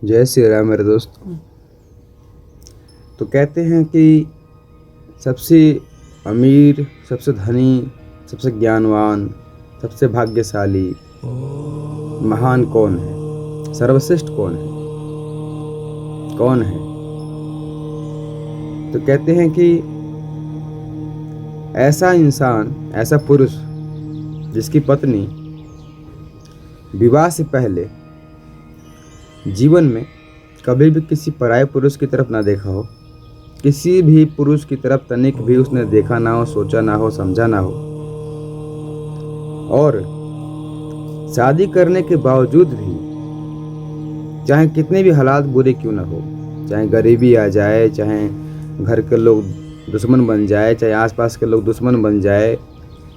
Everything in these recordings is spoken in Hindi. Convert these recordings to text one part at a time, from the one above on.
जय श्री राम मेरे दोस्त। तो कहते हैं कि सबसे अमीर, सबसे धनी, सबसे ज्ञानवान, सबसे भाग्यशाली, महान कौन है, सर्वश्रेष्ठ कौन है, कौन है? तो कहते हैं कि ऐसा इंसान, ऐसा पुरुष जिसकी पत्नी विवाह से पहले जीवन में कभी भी किसी पराये पुरुष की तरफ ना देखा हो, किसी भी पुरुष की तरफ तनिक भी उसने देखा ना हो, सोचा ना हो, समझा ना हो, और शादी करने के बावजूद भी चाहे कितने भी हालात बुरे क्यों ना हो, चाहे गरीबी आ जाए, चाहे घर के लोग दुश्मन बन जाए, चाहे आसपास के लोग दुश्मन बन जाए,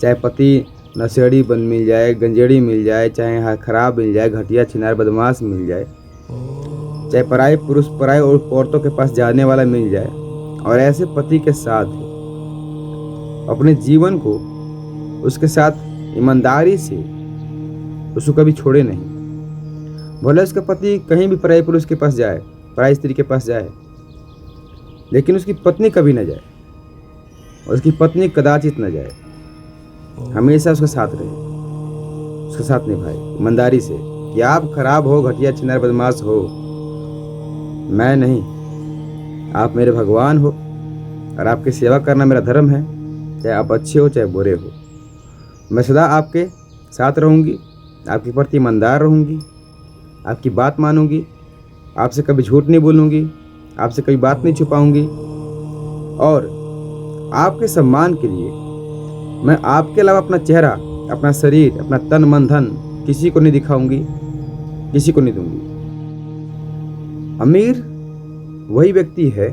चाहे पति नशेड़ी बन मिल जाए, गंजेड़ी मिल जाए, चाहे खराब मिल जाए, घटिया छिनार बदमाश मिल जाए, चाहे पराये पुरुष पराये औरतों के पास जाने वाला मिल जाए, और ऐसे पति के साथ अपने जीवन को उसके साथ ईमानदारी से उसको कभी छोड़े नहीं। भले उसका पति कहीं भी पराये पुरुष के पास जाए, पराई स्त्री के पास जाए, लेकिन उसकी पत्नी कभी न जाए, उसकी पत्नी कदाचित न जाए, हमेशा उसके साथ रहे, उसके साथ निभाए ईमानदारी से। कि आप खराब हो, घटिया छिनार बदमाश हो, मैं नहीं, आप मेरे भगवान हो और आपकी सेवा करना मेरा धर्म है, चाहे आप अच्छे हो चाहे बुरे हो। मैं सदा आपके साथ रहूँगी, आपके प्रति ईमानदार रहूँगी, आपकी बात मानूंगी, आपसे कभी झूठ नहीं बोलूँगी, आपसे कभी बात नहीं छुपाऊंगी, और आपके सम्मान के लिए मैं आपके अलावा अपना चेहरा, अपना शरीर, अपना तन मन धन किसी को नहीं दिखाऊंगी, किसी को नहीं दूंगी। अमीर वही व्यक्ति है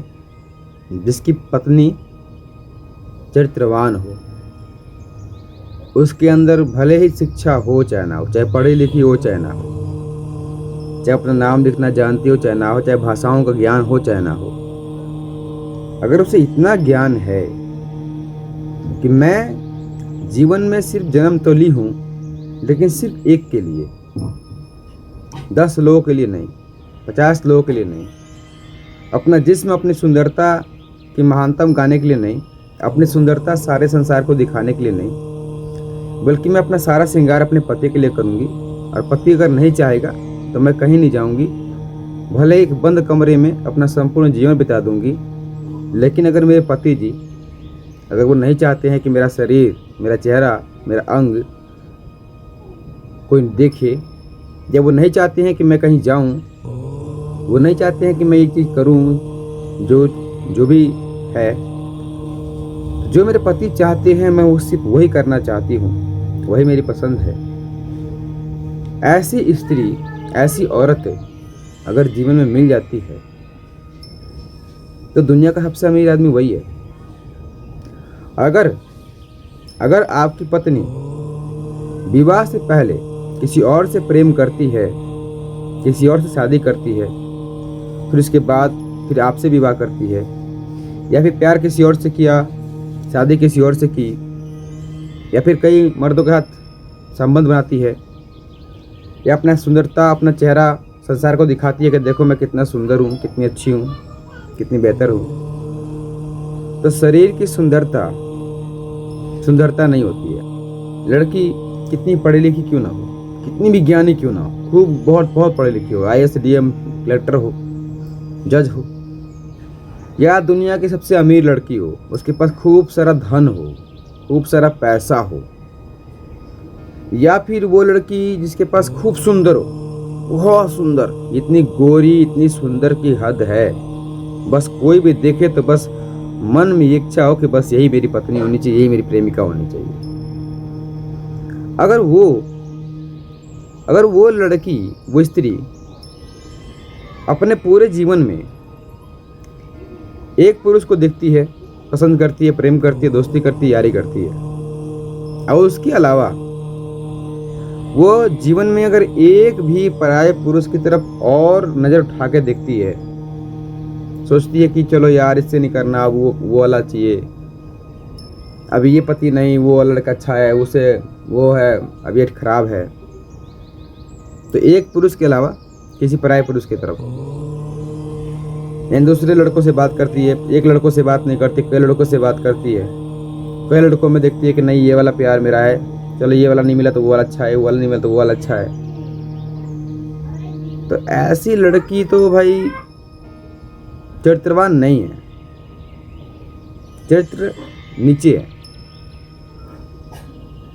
जिसकी पत्नी चरित्रवान हो, उसके अंदर भले ही शिक्षा हो चाहे ना हो, चाहे पढ़ी लिखी हो चाहे ना हो, चाहे अपना नाम लिखना जानती हो चाहे ना हो, चाहे भाषाओं का ज्ञान हो चाहे ना हो, अगर उसे इतना ज्ञान है कि मैं जीवन में सिर्फ जन्म तो ली हूँ, लेकिन सिर्फ एक के लिए, 10 लोगों के लिए नहीं, 50 लोगों के लिए नहीं, अपना जिस्म अपनी सुंदरता की महानतम गाने के लिए नहीं, अपनी सुंदरता सारे संसार को दिखाने के लिए नहीं, बल्कि मैं अपना सारा श्रृंगार अपने पति के लिए करूँगी। और पति अगर नहीं चाहेगा तो मैं कहीं नहीं जाऊँगी, भले एक बंद कमरे में अपना संपूर्ण जीवन बिता दूँगी, लेकिन अगर मेरे पति जी अगर वो नहीं चाहते हैं कि मेरा शरीर, मेरा चेहरा, मेरा अंग कोई देखे, या वो नहीं चाहते हैं कि मैं कहीं जाऊं, वो नहीं चाहते हैं कि मैं ये चीज़ करूं, जो भी है, जो मेरे पति चाहते हैं मैं वो सिर्फ वही करना चाहती हूं, वही मेरी पसंद है। ऐसी स्त्री, ऐसी औरत अगर जीवन में मिल जाती है तो दुनिया का सबसे अमीर आदमी वही है। अगर आपकी पत्नी विवाह से पहले किसी और से प्रेम करती है, किसी और से शादी करती है, फिर उसके बाद फिर आपसे विवाह करती है, या फिर प्यार किसी और से किया, शादी किसी और से की, या फिर कई मर्दों के साथ संबंध बनाती है, या अपना सुंदरता, अपना चेहरा संसार को दिखाती है कि देखो मैं कितना सुंदर हूँ, कितनी अच्छी हूँ, कितनी बेहतर हूँ, तो शरीर की सुंदरता नहीं होती है। लड़की कितनी पढ़ी लिखी क्यों ना हो, कितनी विज्ञानी क्यों ना हो, खूब बहुत पढ़ी लिखी हो, IAS DM कलेक्टर हो, जज हो, या दुनिया की सबसे अमीर लड़की हो, उसके पास खूब सारा धन हो, खूब सारा पैसा हो, या फिर वो लड़की जिसके पास खूब सुंदर हो, बहुत सुंदर, इतनी गोरी, इतनी सुंदर की हद है, बस कोई भी देखे तो बस मन में ये इच्छा हो कि बस यही मेरी पत्नी होनी चाहिए, यही मेरी प्रेमिका होनी चाहिए। अगर वो लड़की, वो स्त्री अपने पूरे जीवन में एक पुरुष को देखती है, पसंद करती है, प्रेम करती है, दोस्ती करती है, यारी करती है, और उसके अलावा वो जीवन में अगर एक भी पराये पुरुष की तरफ और नज़र उठा के देखती है, सोचती है कि चलो यार इससे नहीं करना, वो वाला चाहिए, अभी ये पति नहीं, वो वाला लड़का अच्छा है, उसे वो है, अभी ये खराब है, तो एक पुरुष के अलावा किसी पराये पुरुष की तरफ, इन दूसरे लड़कों से बात करती है, एक लड़कों से बात नहीं करती, कई लड़कों से बात करती है, कई लड़कों में देखती है कि नहीं ये वाला प्यार मेरा है, चलो ये वाला नहीं मिला तो वो वाला अच्छा है, वो वाला नहीं मिला तो वो वाला अच्छा है। तो ऐसी लड़की तो भाई चरित्रवान नहीं है, चरित्र नीचे है।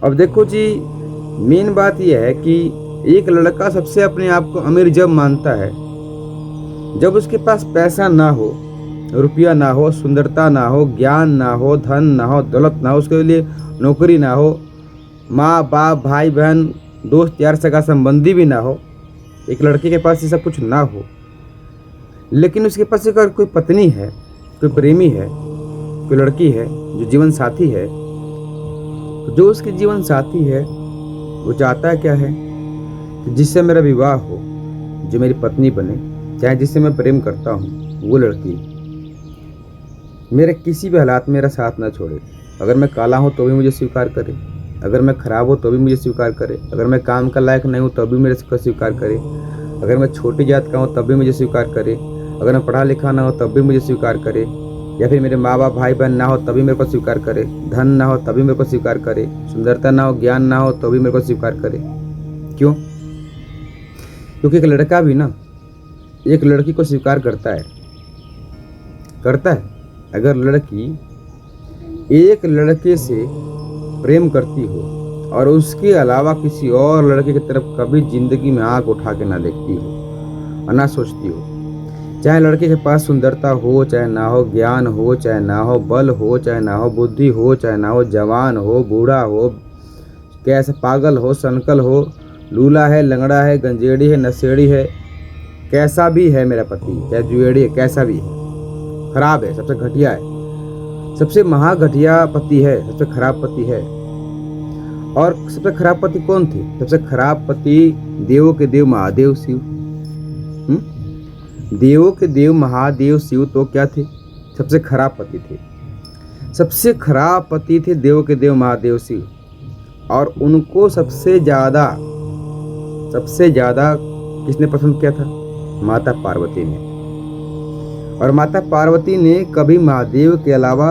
अब देखो जी, मेन बात यह है कि एक लड़का सबसे अपने आप को अमीर जब मानता है जब उसके पास पैसा ना हो, रुपया ना हो, सुंदरता ना हो, ज्ञान ना हो, धन ना हो, दौलत ना हो, उसके लिए नौकरी ना हो, माँ बाप भाई बहन दोस्त यार सगा संबंधी भी ना हो, एक लड़के के पास ये सब कुछ ना हो, लेकिन उसके पास अगर कोई पत्नी है, कोई प्रेमी है, कोई लड़की है जो जीवन साथी है, तो जो उसके जीवन साथी है वो चाहता है क्या है कि जिससे मेरा विवाह हो, जो मेरी पत्नी बने, चाहे जिससे मैं प्रेम करता हूँ वो लड़की मेरे किसी भी हालात में मेरा साथ ना छोड़े। अगर मैं काला हूँ तो भी मुझे स्वीकार करे, अगर मैं खराब हूँ तो भी मुझे स्वीकार करे, अगर मैं काम का लायक नहीं हूँ तो भी मेरे को स्वीकार करे, अगर मैं छोटी जात का हूँ तब भी मुझे स्वीकार करे, अगर मैं पढ़ा लिखा ना हो तब भी मुझे स्वीकार करे, या फिर मेरे माँ बाप भाई बहन ना हो तभी मेरे को स्वीकार करे, धन ना हो तभी मेरे को स्वीकार करे, सुंदरता ना हो, ज्ञान ना हो तो भी मेरे को स्वीकार करे। क्यों? क्योंकि एक लड़का भी ना एक लड़की को स्वीकार करता है। अगर लड़की एक लड़के से प्रेम करती हो और उसके अलावा किसी और लड़के की तरफ कभी जिंदगी में आंख उठा के ना देखती हो और ना सोचती हो, चाहे लड़के के पास सुंदरता हो चाहे ना हो, ज्ञान हो चाहे ना हो, बल हो चाहे ना हो, बुद्धि हो चाहे ना हो, जवान हो बूढ़ा हो, कैसे पागल हो सनकल हो, लूला है लंगड़ा है गंजेड़ी है नशेड़ी है, कैसा भी है मेरा पति, चाहे जुएड़ी है, कैसा भी है, खराब है, सबसे घटिया है, सबसे महाघटिया पति है, सबसे खराब पति है। और सबसे खराब पति कौन थे? सबसे खराब पति देवों के देव महादेव शिव। देवों के देव महादेव शिव तो क्या थे? सबसे खराब पति थे। सबसे खराब पति थे देवों के देव महादेव शिव। और उनको सबसे ज्यादा किसने पसंद किया था? माता पार्वती ने। और माता पार्वती ने कभी महादेव के अलावा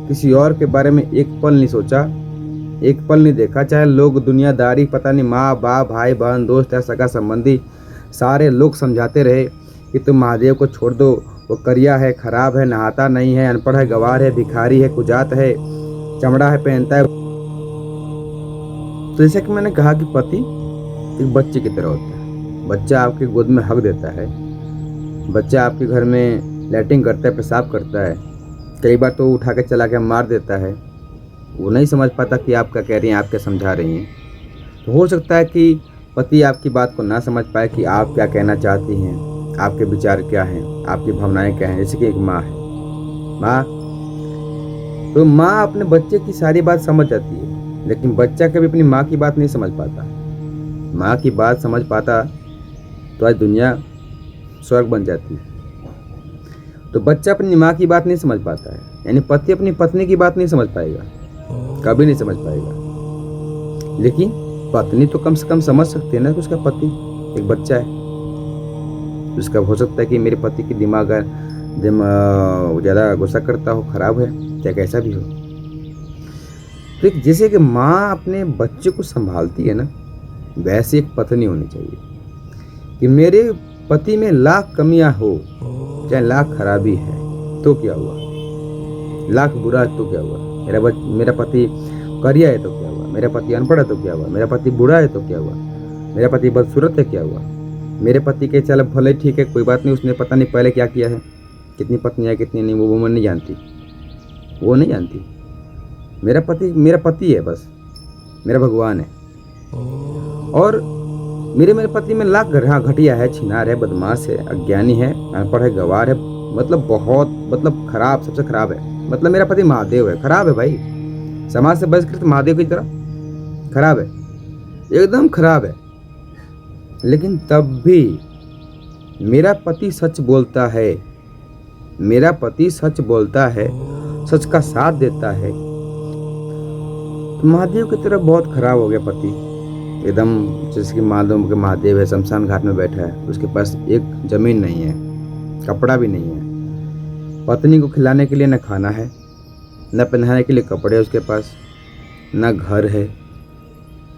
किसी और के बारे में एक पल नहीं सोचा, एक पल नहीं देखा। चाहे लोग दुनियादारी पता नहीं माँ बाप भाई बहन दोस्त या सगा संबंधी सारे लोग समझाते रहे कि तुम महादेव को छोड़ दो, वो करिया है, खराब है, नहाता नहीं है, अनपढ़ है, गवार है, भिखारी है, कुजात है, चमड़ा है पहनता है। तो जैसा कि मैंने कहा कि पति एक बच्चे की तरह होता है। बच्चा आपके गोद में हक देता है, बच्चा आपके घर में लैट्रिन करता है, पेशाब करता है, कई बार तो उठा के चला के मार देता है। वो नहीं समझ पाता कि आप क्या कह रही हैं, आप क्या समझा रही हैं। तो हो सकता है कि पति आपकी बात को ना समझ पाए कि आप क्या कहना चाहती हैं, आपके विचार क्या हैं, आपकी भावनाएं क्या हैं। जैसे कि एक माँ है, तो माँ अपने बच्चे की सारी बात समझ जाती है, लेकिन बच्चा कभी अपनी माँ की बात नहीं समझ पाता। माँ की बात समझ पाता तो आज दुनिया स्वर्ग बन जाती। तो बच्चा अपनी माँ की बात नहीं समझ पाता है, यानी पति अपनी पत्नी की बात नहीं समझ पाएगा, कभी नहीं समझ पाएगा। लेकिन पत्नी तो कम से कम समझ सकती है ना कि उसका पति एक बच्चा है। उसका हो सकता है कि मेरे पति की दिमाग ज़्यादा गुस्सा करता हो, खराब है, चाहे कैसा भी हो। तो जैसे कि माँ अपने बच्चे को संभालती है ना, वैसे एक पत्नी होनी चाहिए कि मेरे पति में लाख कमियां हो, चाहे लाख खराबी है तो क्या हुआ, लाख बुरा है तो क्या हुआ, मेरा पति करिया है तो क्या हुआ, मेरा पति अनपढ़ है तो क्या हुआ, मेरा पति बूढ़ा है तो क्या हुआ, मेरा पति बदसूरत है क्या हुआ, मेरे पति के चल भले ठीक है कोई बात नहीं, उसने पता नहीं पहले क्या किया है, कितनी पत्नियाँ कितनी नहीं, वो वुमन नहीं जानती, वो नहीं जानती। मेरा पति है, बस मेरा भगवान है। और मेरे पति में लाख घटिया है, छिनार है, बदमाश है, अज्ञानी है, अनपढ़ है, गवार है, मतलब खराब, सबसे खराब है। मतलब मेरा पति महादेव है, खराब है भाई, समाज से बहिष्कृत महादेव की तरह खराब है, एकदम खराब है। लेकिन तब भी मेरा पति सच बोलता है, मेरा पति सच बोलता है, सच का साथ देता है। तो महादेव की तरह बहुत खराब हो गया पति, एकदम जैसे कि मालूम कि महादेव है, शमशान घाट में बैठा है, उसके पास एक ज़मीन नहीं है, कपड़ा भी नहीं है, पत्नी को खिलाने के लिए न खाना है, न पहनाने के लिए कपड़े उसके पास, न घर है,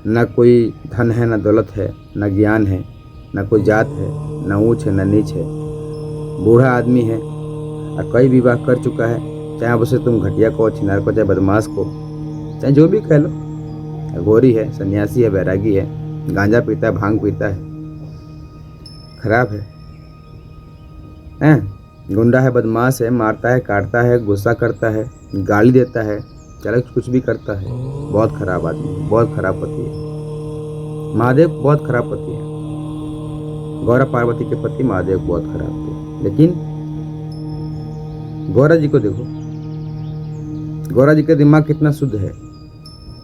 न कोई धन है, न दौलत है, न ज्ञान है, न कोई जात है, न ऊंच है न नीच है, बूढ़ा आदमी है और कई विवाह कर चुका है, चाहे उसे तुम घटिया को, छिनार को, चाहे बदमाश को, चाहे जो भी कह लो, गोरी है, सन्यासी है, बैरागी है, गांजा पीता है, भांग पीता है, खराब है, गुंडा है, बदमाश है, मारता है, काटता है, गुस्सा करता है, गाली देता है, चलो कुछ भी करता है, बहुत खराब आदमी है, बहुत खराब पति है। महादेव बहुत खराब पति है। गौरा पार्वती के पति महादेव बहुत खराब थे, लेकिन गौरा जी को देखो, गौरा जी का दिमाग कितना शुद्ध है,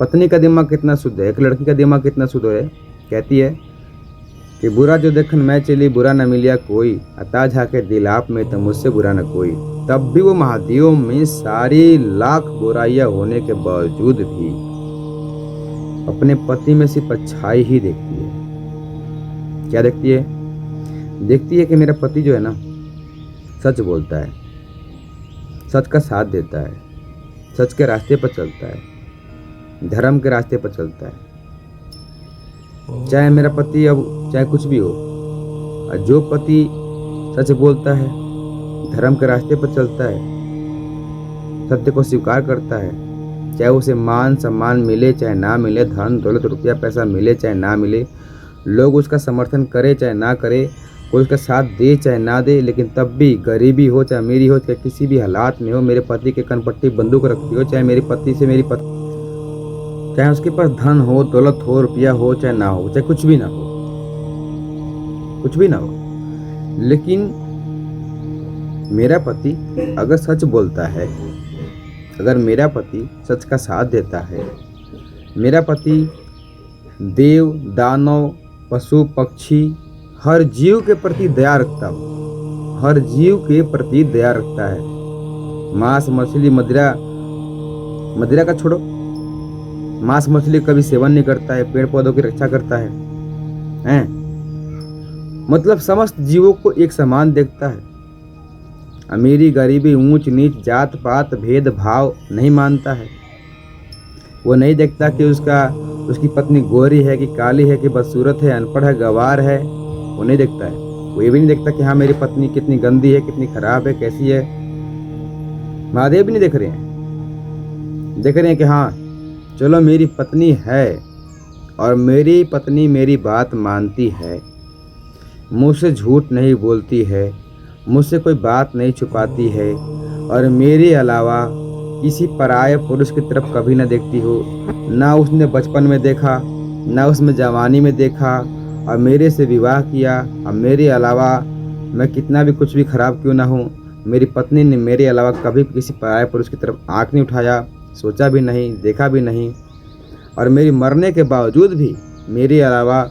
पत्नी का दिमाग कितना शुद्ध है, एक लड़की का दिमाग कितना शुद्ध है। कहती है कि बुरा जो देखन मैं चली, बुरा न मिलिया कोई, अता झाके दिल आप में तो मुझसे बुरा न कोई। तब भी वो महादेव में सारी लाख बुराइयां होने के बावजूद भी अपने पति में सिर्फ अच्छाई ही देखती है। क्या देखती है? देखती है कि मेरा पति जो है ना, सच बोलता है, सच का साथ देता है, सच के रास्ते पर चलता है, धर्म के रास्ते पर चलता है। चाहे मेरा पति अब चाहे कुछ भी हो, और जो पति सच बोलता है, धर्म के रास्ते पर चलता है, सत्य को स्वीकार करता है, चाहे उसे मान सम्मान मिले चाहे ना मिले, धन दौलत रुपया पैसा मिले चाहे ना मिले, लोग उसका समर्थन करे चाहे ना करे, कोई उसका साथ दे चाहे ना दे, लेकिन तब भी गरीबी हो चाहे अमीरी हो, चाहे किसी भी हालात में हो, मेरे पति के कनपट्टी बंदूक रखती हो, चाहे मेरी पति से मेरी पत्नी, चाहे उसके पास धन हो, दौलत हो, रुपया हो चाहे ना हो, चाहे कुछ भी ना हो, कुछ भी ना हो, लेकिन मेरा पति अगर सच बोलता है, अगर मेरा पति सच का साथ देता है, मेरा पति देव दानव पशु पक्षी हर जीव के प्रति दया रखता हो, हर जीव के प्रति दया रखता है। मांस मछली मदिरा का छोड़ो, मांस मछली कभी सेवन नहीं करता है, पेड़ पौधों की रक्षा करता है, मतलब समस्त जीवों को एक समान देखता है। अमीरी गरीबी ऊंच नीच जात पात भेदभाव नहीं मानता है। वो नहीं देखता कि उसकी पत्नी गोरी है कि काली है कि बदसूरत है, अनपढ़ है, गंवार है, वो नहीं देखता है। वो ये भी नहीं देखता कि हाँ मेरी पत्नी कितनी गंदी है, कितनी खराब है, कैसी है। महादेव भी नहीं देख रहे हैं, देख रहे हैं कि हाँ चलो मेरी पत्नी है और मेरी पत्नी मेरी बात मानती है, मुझसे झूठ नहीं बोलती है, मुझसे कोई बात नहीं छुपाती है, और मेरे अलावा किसी पराये पुरुष की तरफ कभी न देखती हो, ना उसने बचपन में देखा, ना उसमें जवानी में देखा, और मेरे से विवाह किया। और मेरे अलावा मैं कितना भी कुछ भी खराब क्यों ना हूँ, मेरी पत्नी ने मेरे अलावा कभी किसी पराये पुरुष की तरफ आँख नहीं उठाया, सोचा भी नहीं, देखा भी नहीं, और मेरी मरने के बावजूद भी मेरे अलावा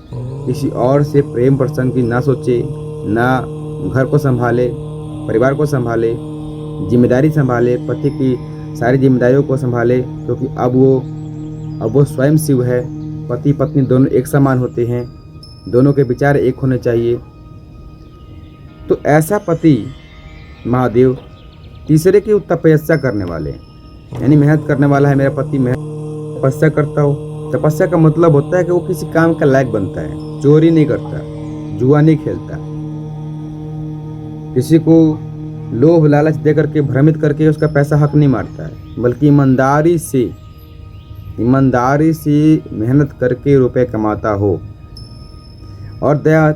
किसी और से प्रेम प्रसंग की ना सोचे, ना घर को संभाले, परिवार को संभाले, जिम्मेदारी संभाले, पति की सारी जिम्मेदारियों को संभाले, क्योंकि अब वो स्वयं शिव है। पति पत्नी दोनों एक समान होते हैं, दोनों के विचार एक होने चाहिए। तो ऐसा पति महादेव तीसरे की तपस्या करने वाले, यानी मेहनत करने वाला है मेरा पति। मैं तपस्या करता हूँ, तपस्या का मतलब होता है कि वो किसी काम का लायक बनता है, चोरी नहीं करता, जुआ नहीं खेलता, किसी को लोभ लालच दे करके भ्रमित करके उसका पैसा हक नहीं मारता है, बल्कि ईमानदारी से मेहनत करके रुपए कमाता हो, और दया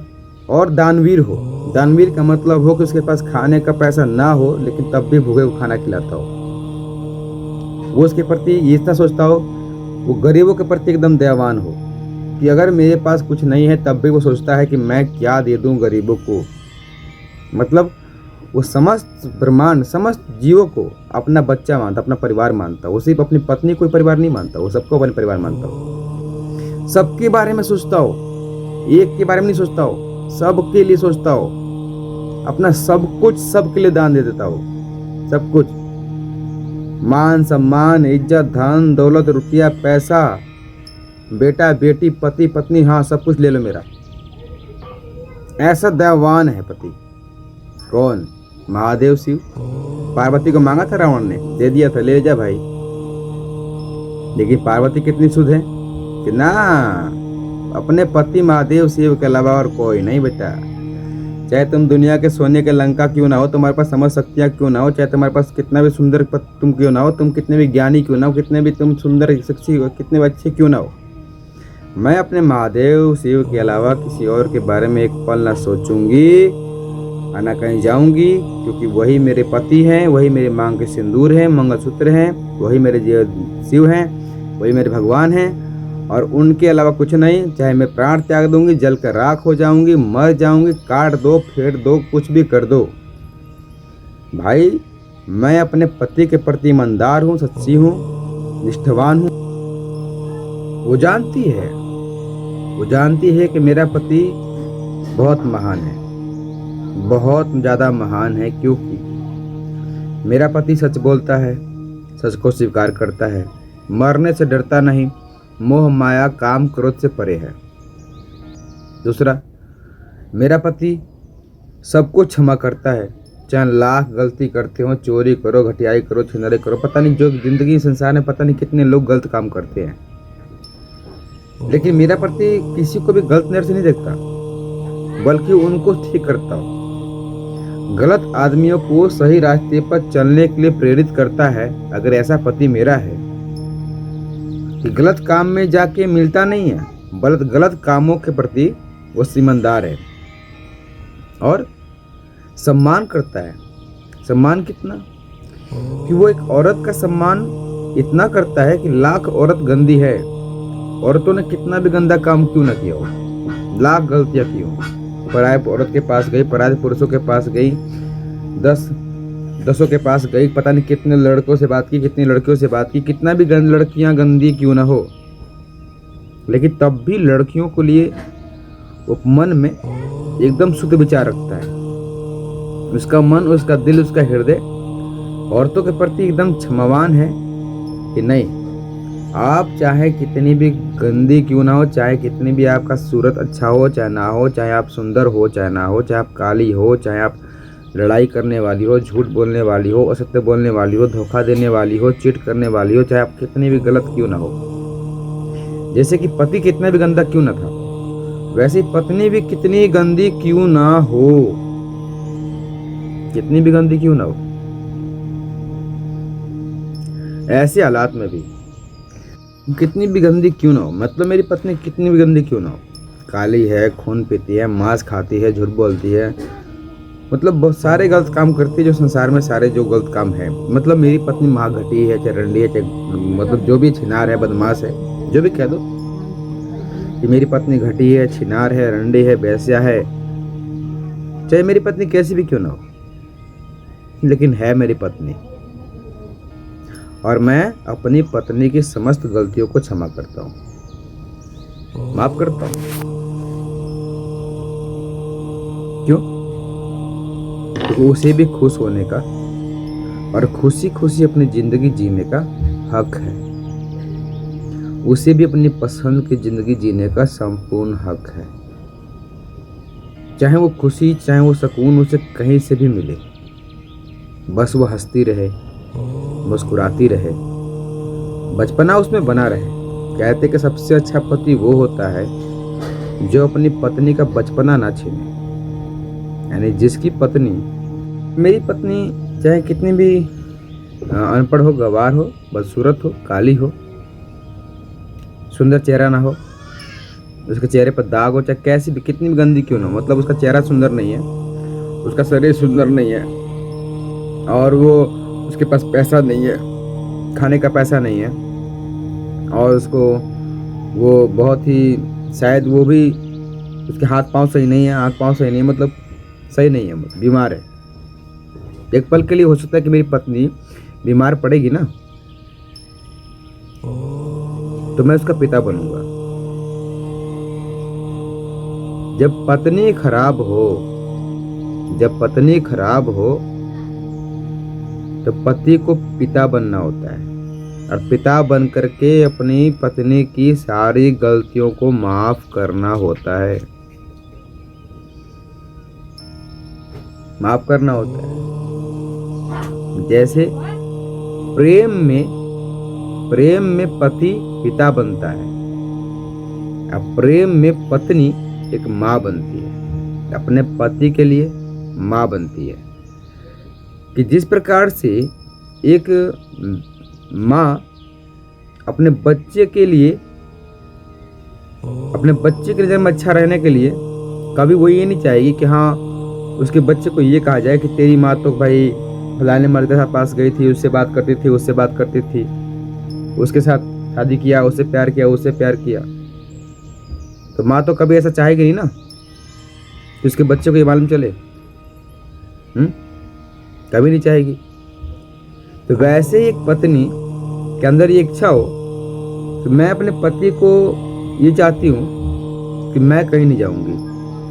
और दानवीर हो। दानवीर का मतलब हो कि उसके पास खाने का पैसा ना हो, लेकिन तब भी भूखे को खाना खिलाता हो। वो उसके प्रति ये इतना सोचता हो, वो गरीबों के प्रति एकदम दयावान हो, कि अगर मेरे पास कुछ नहीं है तब भी वो सोचता है कि मैं क्या दे दूं गरीबों को। मतलब वो समस्त ब्रह्मांड, समस्त जीवों को अपना बच्चा मानता, अपना परिवार मानता। वो सिर्फ अपनी पत्नी को परिवार नहीं मानता, वो सबको अपने परिवार मानता हो। सबके बारे में सोचता हो, एक के बारे में नहीं सोचता हो, सबके लिए सोचता हो। अपना सब कुछ सबके लिए दान दे देता हो, सब कुछ, मान सम्मान इज्जत धन दौलत रुपया पैसा, बेटा बेटी पति पत्नी, हाँ सब कुछ ले लो मेरा। ऐसा दयावान है पति। कौन? महादेव शिव। पार्वती को मांगा था रावण ने, दे दिया था, ले जा भाई। लेकिन पार्वती कितनी शुद्ध है कि ना, अपने पति महादेव शिव के अलावा और कोई नहीं बेटा। चाहे तुम दुनिया के सोने के लंका क्यों ना हो, तुम्हारे पास समझ शक्तियाँ क्यों ना हो, चाहे तुम्हारे पास कितना भी सुंदर तुम क्यों ना हो, तुम कितने भी ज्ञानी क्यों ना हो, कितने भी तुम सुंदर शख्सी हो, कितने भी अच्छे क्यों ना हो, मैं अपने महादेव शिव के अलावा किसी और के बारे में एक पल ना सोचूंगी और ना कहीं जाऊंगी, क्योंकि वही मेरे पति हैं, वही मेरे मांग के सिंदूर हैं, मंगलसूत्र हैं, वही मेरे शिव हैं, वही मेरे भगवान हैं, और उनके अलावा कुछ नहीं। चाहे मैं प्राण त्याग दूंगी, जल कर राख हो जाऊंगी, मर जाऊंगी, काट दो, फेंक दो, कुछ भी कर दो, भाई मैं अपने पति के प्रति ईमानदार हूँ, सच्ची हूँ, निष्ठावान हूँ। वो जानती है कि मेरा पति बहुत महान है, बहुत ज़्यादा महान है, क्योंकि मेरा पति सच बोलता है, सच को स्वीकार करता है, मरने से डरता नहीं, मोह माया काम क्रोध से परे है। दूसरा, मेरा पति सबको क्षमा करता है, चाहे लाख गलती करते हो, चोरी करो, घटियाई करो, छिनरे करो, पता नहीं जो जिंदगी संसार में पता नहीं कितने लोग गलत काम करते हैं, लेकिन मेरा पति किसी को भी गलत नजर से नहीं देखता, बल्कि उनको ठीक करता हो। गलत आदमियों को सही रास्ते पर चलने के लिए प्रेरित करता है। अगर ऐसा पति मेरा है कि गलत काम में जाके मिलता नहीं है, बल्कि गलत कामों के प्रति वो ईमानदार है और सम्मान करता है। सम्मान कितना कि वो एक औरत का सम्मान इतना करता है कि लाख औरत गंदी है, औरतों ने कितना भी गंदा काम क्यों ना किया हो, लाख गलतियां की हो, पराये औरत के पास गई, पराये पुरुषों के पास गई, दसों के पास गई, पता नहीं कितने लड़कों से बात की, कितनी लड़कियों से बात की, कितना भी लड़कियां गंदी क्यों ना हो, लेकिन तब भी लड़कियों को लिए वो मन में एकदम शुद्ध विचार रखता है। उसका मन, उसका दिल, उसका हृदय औरतों के प्रति एकदम क्षमावान है कि नहीं, आप चाहे कितनी भी गंदी क्यों ना हो, चाहे कितनी भी आपका सूरत अच्छा हो चाहे ना हो, चाहे आप सुंदर हो चाहे ना हो, चाहे आप काली हो, चाहे आप लड़ाई करने वाली हो, झूठ बोलने वाली हो, असत्य बोलने वाली हो, धोखा देने वाली हो, चीट करने वाली हो, चाहे आप कितनी भी गलत क्यों ना हो, जैसे कि पति कितना भी गंदा क्यों ना था, वैसे पत्नी भी कितनी गंदी क्यों ना हो, कितनी भी गंदी क्यों ना हो, ऐसे हालात में भी कितनी भी गंदी क्यों ना हो, मतलब मेरी पत्नी कितनी भी गंदी क्यों ना हो, काली है, खून पीती है, मांस खाती है, झूठ बोलती है, मतलब बहुत सारे गलत काम करती है जो संसार में सारे जो गलत काम है, मतलब मेरी पत्नी महाघटी है, चाहे रंडी है, चाहे मतलब जो भी छिनार है, बदमाश है, जो भी कह दो कि मेरी पत्नी घटी है, छिनार है, रंडी है, बेस्या है, चाहे मेरी पत्नी कैसी भी क्यों ना हो, लेकिन है मेरी पत्नी, और मैं अपनी पत्नी की समस्त गलतियों को क्षमा करता हूँ, माफ करता हूँ। क्यों? तो उसे भी खुश होने का और खुशी खुशी अपनी जिंदगी जीने का हक है, उसे भी अपनी पसंद की जिंदगी जीने का संपूर्ण हक है, चाहे वो खुशी, चाहे वो सुकून उसे कहीं से भी मिले, बस वो हंसती रहे, मुस्कुराती रहे, बचपना उसमें बना रहे। कहते कि सबसे अच्छा पति वो होता है जो अपनी पत्नी का बचपना ना छीने, यानी जिसकी पत्नी, मेरी पत्नी चाहे कितनी भी अनपढ़ हो, गंवार हो, बदसूरत हो, काली हो, सुंदर चेहरा ना हो, उसके चेहरे पर दाग हो, चाहे कैसी भी कितनी भी गंदी क्यों ना हो, मतलब उसका चेहरा सुंदर नहीं है, उसका शरीर सुंदर नहीं है, और वो उसके पास पैसा नहीं है, खाने का पैसा नहीं है, और उसको वो बहुत ही शायद वो भी उसके हाथ पांव सही नहीं है, आँख पांव सही नहीं है, मतलब सही नहीं है, मतलब बीमार है। एक पल के लिए हो सकता है कि मेरी पत्नी बीमार पड़ेगी ना, तो मैं उसका पिता बनूंगा। जब पत्नी खराब हो तो पति को पिता बनना होता है, और पिता बन करके अपनी पत्नी की सारी गलतियों को माफ करना होता है। माफ करना होता है। जैसे प्रेम में पति पिता बनता है, अब प्रेम में पत्नी एक माँ बनती है, अपने पति के लिए माँ बनती है। कि जिस प्रकार से एक माँ अपने बच्चे के जन्म अच्छा रहने के लिए कभी वो ये नहीं चाहेगी कि हाँ उसके बच्चे को ये कहा जाए कि तेरी माँ तो भाई फलाने मर्द के साथ पास गई थी, उससे बात करती थी, उसके साथ शादी किया, उससे प्यार किया। तो माँ तो कभी ऐसा चाहेगी नहीं ना कि उसके बच्चे को ये मालूम चले। कभी नहीं चाहेगी। तो वैसे ही एक पत्नी के अंदर ये इच्छा हो कि मैं अपने पति को ये चाहती हूँ कि मैं कहीं नहीं जाऊंगी,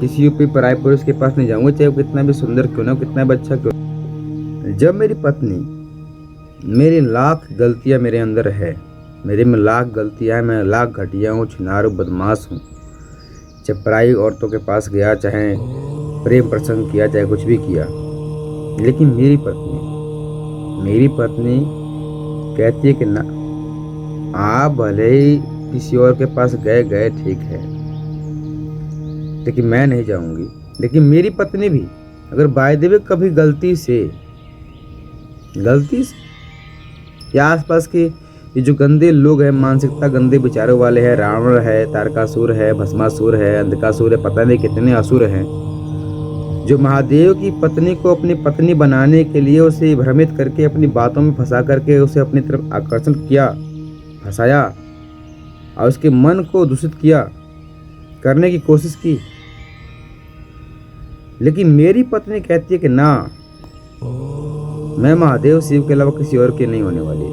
किसी भी पराये पुरुष के पास नहीं जाऊंगी, चाहे वो कितना भी सुंदर क्यों ना हो, कितना भी अच्छा क्यों ना। जब मेरी पत्नी, मेरी लाख गलतियाँ मेरे अंदर है, मेरे में लाख गलतियाँ हैं, मैं लाख घटिया हूँ, छिनारू बदमाश हूँ, चाहे पराई औरतों के पास गया, चाहे प्रेम प्रसंग किया, चाहे कुछ भी किया, लेकिन मेरी पत्नी कहती है कि ना, आप भले ही किसी और के पास गए ठीक है, लेकिन मैं नहीं जाऊंगी। लेकिन मेरी पत्नी भी अगर बाय द वे कभी गलती से या आसपास के ये जो गंदे लोग हैं, मानसिकता गंदे विचारों वाले हैं, रावण है, तारकासुर है, भस्मासुर है, अंधकासुर है, पता नहीं कितने असुर हैं, जो महादेव की पत्नी को अपनी पत्नी बनाने के लिए उसे भ्रमित करके अपनी बातों में फंसा करके उसे अपनी तरफ आकर्षण किया, फंसाया और उसके मन को दूषित किया, करने की कोशिश की। लेकिन मेरी पत्नी कहती है कि ना, मैं महादेव शिव के अलावा किसी और के नहीं होने वाली।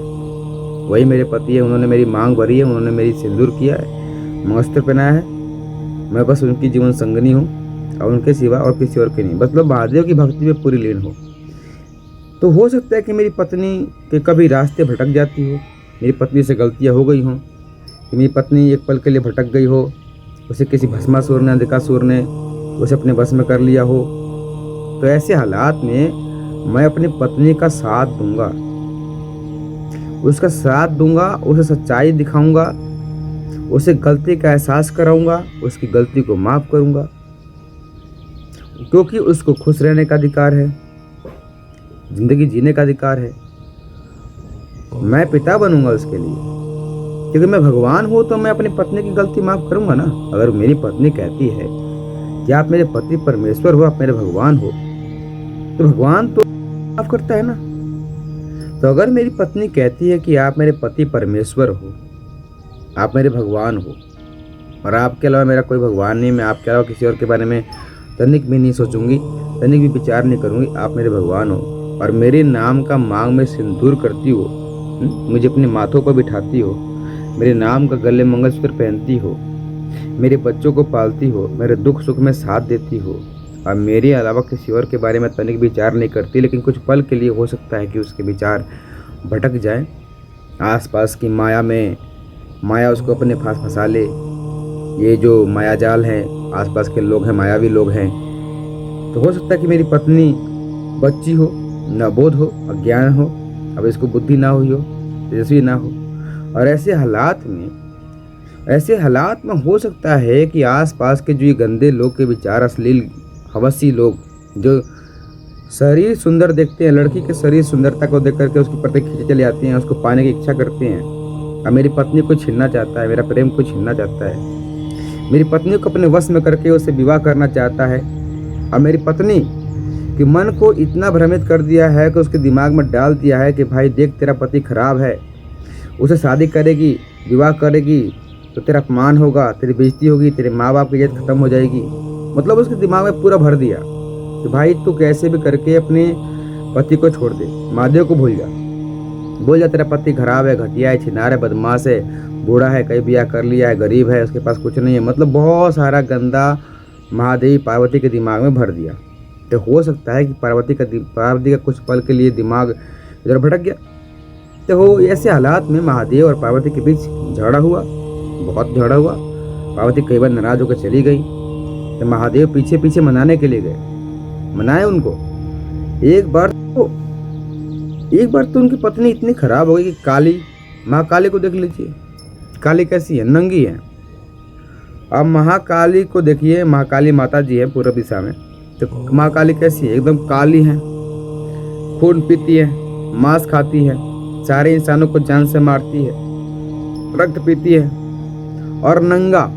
वही मेरे पति है, उन्होंने मेरी मांग भरी है, उन्होंने मेरी सिंदूर किया है, मंगलसूत्र पहनाया है, मैं बस उनकी जीवन संगनी हूँ और उनके सिवा और किसी और के नहीं। मतलब महादेव की भक्ति में पूरी लीन हो। तो हो सकता है कि मेरी पत्नी के कभी रास्ते भटक जाती हो, मेरी पत्नी से गलतियाँ हो गई हों, कि मेरी पत्नी एक पल के लिए भटक गई हो, उसे किसी भस्मासुर ने, अंधकासुर ने उसे अपने बस में कर लिया हो। तो ऐसे हालात में मैं अपनी पत्नी का साथ दूंगा, उसका साथ दूंगा, उसे सच्चाई दिखाऊंगा, उसे गलती का एहसास कराऊंगा, उसकी गलती को माफ़ करूंगा, क्योंकि उसको खुश रहने का अधिकार है, जिंदगी जीने का अधिकार है। मैं पिता बनूंगा उसके लिए, क्योंकि मैं भगवान हूँ, तो मैं अपनी पत्नी की गलती माफ़ करूंगा ना। अगर मेरी पत्नी कहती है कि आप मेरे पति परमेश्वर हो, आप मेरे भगवान हो, तो भगवान तो माफ़ करता है ना। तो अगर मेरी पत्नी कहती है कि आप मेरे पति परमेश्वर हो, आप मेरे भगवान हो, और आपके अलावा मेरा कोई भगवान नहीं, मैं आपके अलावा किसी और के बारे में तनिक भी नहीं सोचूंगी, तनिक भी विचार नहीं करूंगी, आप मेरे भगवान हो, और मेरे नाम का मांग में सिंदूर करती हो, मुझे अपने माथों पर बिठाती हो, मेरे नाम का गले मंगलसूत्र पहनती हो, मेरे बच्चों को पालती हो, मेरे दुख सुख में साथ देती हो, और मेरे अलावा किसी और के बारे में तनिक विचार नहीं करती, लेकिन कुछ पल के लिए हो सकता है कि उसके विचार भटक जाए, आसपास की माया उसको अपने पास फंसा ले। ये जो माया जाल है, आसपास के लोग हैं, मायावी लोग हैं। तो हो सकता है कि मेरी पत्नी बच्ची हो, नबोध हो, अज्ञान हो, अब इसको बुद्धि ना हुई हो, तेजस्वी ना हो, और ऐसे हालात में हो सकता है कि आसपास के जो ये गंदे लोग के विचार, अश्लील हवसी लोग जो शरीर सुंदर देखते हैं, लड़की के शरीर सुंदरता को देख करके उसके प्रति खींचे चले आते हैं, उसको पाने की इच्छा करते हैं, और मेरी पत्नी को छीनना चाहता है, मेरा प्रेम को छीनना चाहता है, मेरी पत्नी को अपने वश में करके उससे विवाह करना चाहता है, और मेरी पत्नी के मन को इतना भ्रमित कर दिया है कि उसके दिमाग में डाल दिया है कि भाई देख, तेरा पति खराब है, उसे शादी करेगी, विवाह करेगी तो तेरा अपमान होगा, तेरी बेइज्जती होगी, तेरे माँ बाप की इज्जत खत्म हो जाएगी। मतलब उसके दिमाग में पूरा भर दिया कि भाई तू कैसे भी करके अपने पति को छोड़ दे, महादेव को भूल जा, तेरा पति खराब है, घटिया है, छिनार है, बदमाश है, बूढ़ा है, कई ब्याह कर लिया है, गरीब है, उसके पास कुछ नहीं है। मतलब बहुत सारा गंदा महादेवी पार्वती के दिमाग में भर दिया। तो हो सकता है कि पार्वती का कुछ पल के लिए दिमाग इधर भटक गया, तो वो ऐसे हालात में महादेव और पार्वती के बीच झगड़ा हुआ, बहुत झगड़ा हुआ। पार्वती कई बार नाराज होकर चली गई, तो महादेव पीछे पीछे मनाने के लिए गए, मनाए उनको। एक बार तो उनकी पत्नी इतनी खराब हो गई कि काली, माँ काली को देख लीजिए, काली कैसी है, नंगी है। अब महाकाली को देखिए, महाकाली माता जी है पूर्व दिशा में, तो महाकाली कैसी है, एकदम काली है, खून पीती है, मांस खाती है, सारे इंसानों को जान से मारती है, रक्त पीती है, और नंगा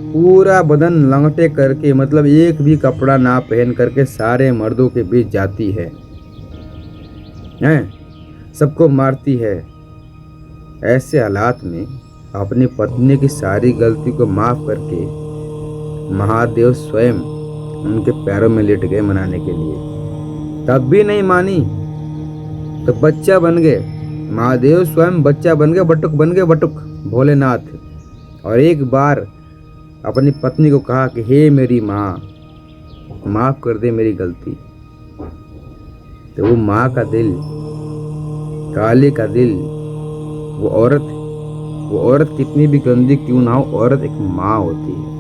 पूरा बदन लंगटे करके, मतलब एक भी कपड़ा ना पहन करके सारे मर्दों के बीच जाती है, सबको मारती है। ऐसे हालात में अपनी पत्नी की सारी गलती को माफ करके महादेव स्वयं उनके पैरों में लेट गए मनाने के लिए। तब भी नहीं मानी तो बच्चा बन गए, महादेव स्वयं बच्चा बन गए, बटुक बन गए, बटुक भोलेनाथ। और एक बार अपनी पत्नी को कहा कि हे मेरी माँ, माफ कर दे मेरी गलती। तो वो माँ का दिल, काली का दिल, वो औरत कितनी भी गंदी क्यों ना हो, औरत एक माँ होती है।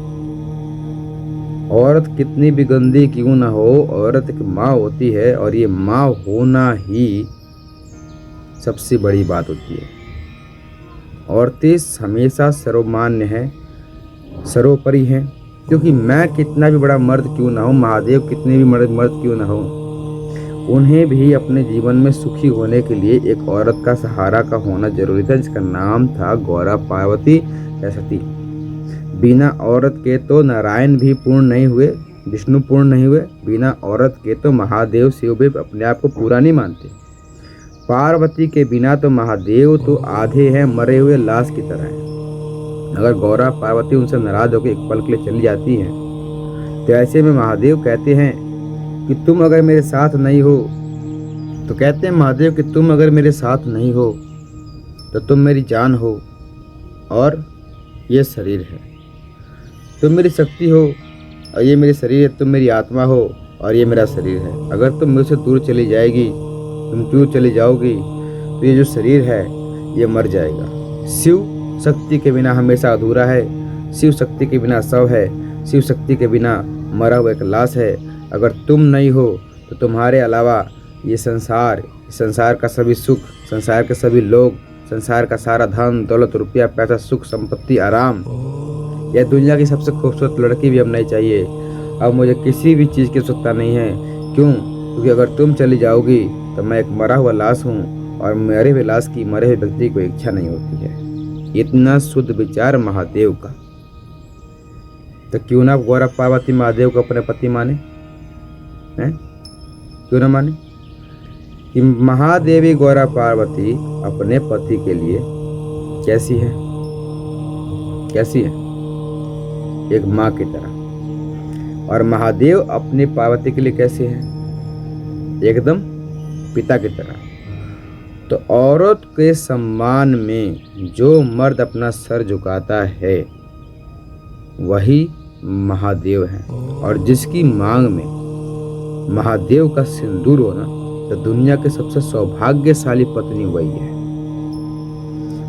औरत कितनी भी गंदी क्यों ना हो, औरत एक माँ होती है, और ये माँ होना ही सबसे बड़ी बात होती है। औरतें हमेशा सर्वमान्य है, सर्वोपरि है, क्योंकि मैं कितना भी बड़ा मर्द क्यों ना हो, महादेव कितने भी मर्द क्यों ना हो, उन्हें भी अपने जीवन में सुखी होने के लिए एक औरत का सहारा का होना जरूरी था, जिसका नाम था गौरा पार्वती या सती। बिना औरत के तो नारायण भी पूर्ण नहीं हुए, विष्णु पूर्ण नहीं हुए, बिना औरत के तो महादेव शिव भी अपने आप को पूरा नहीं मानते। पार्वती के बिना तो महादेव तो आधे हैं, मरे हुए लाश की तरह हैं। अगर गौरा पार्वती उनसे नाराज होकर एक पल के लिए चली जाती हैं, तो ऐसे में महादेव कहते हैं कि तुम अगर मेरे साथ नहीं हो, तो कहते हैं महादेव कि तुम अगर मेरे साथ नहीं हो तो तुम मेरी जान हो और ये शरीर है, तुम मेरी शक्ति हो और ये मेरी शरीर है, तुम मेरी आत्मा हो और ये मेरा शरीर है। अगर तुम मुझसे दूर चली जाएगी, तुम दूर चली जाओगी, तो ये जो शरीर है ये मर जाएगा। शिव शक्ति के बिना हमेशा अधूरा है, शिव शक्ति के बिना शव है, शिव शक्ति के बिना मरा हुआ एक लाश है। अगर तुम नहीं हो तो तुम्हारे अलावा ये संसार का सभी सुख, संसार के सभी लोग, संसार का सारा धन दौलत, रुपया पैसा, सुख संपत्ति, आराम, यह दुनिया की सबसे खूबसूरत लड़की भी अब नहीं चाहिए। अब मुझे किसी भी चीज़ की आवश्यकता नहीं है। क्यों? क्योंकि अगर तुम चली जाओगी तो मैं एक मरा हुआ लाश हूँ, और मरे हुए लाश की मरे हुए व्यक्ति को इच्छा नहीं होती है। इतना शुद्ध विचार महादेव का। तो क्यों ना गौरा पार्वती महादेव को अपने पति माने हैं? क्यों ना माने कि महादेवी गौरा पार्वती अपने पति के लिए कैसी है, कैसी है? एक माँ की तरह। और महादेव अपनी पार्वती के लिए कैसे है? एकदम पिता की तरह। तो औरत के सम्मान में जो मर्द अपना सर झुकाता है वही महादेव है, और जिसकी मांग में महादेव का सिंदूर होना, तो दुनिया के सबसे सौभाग्यशाली पत्नी वही है।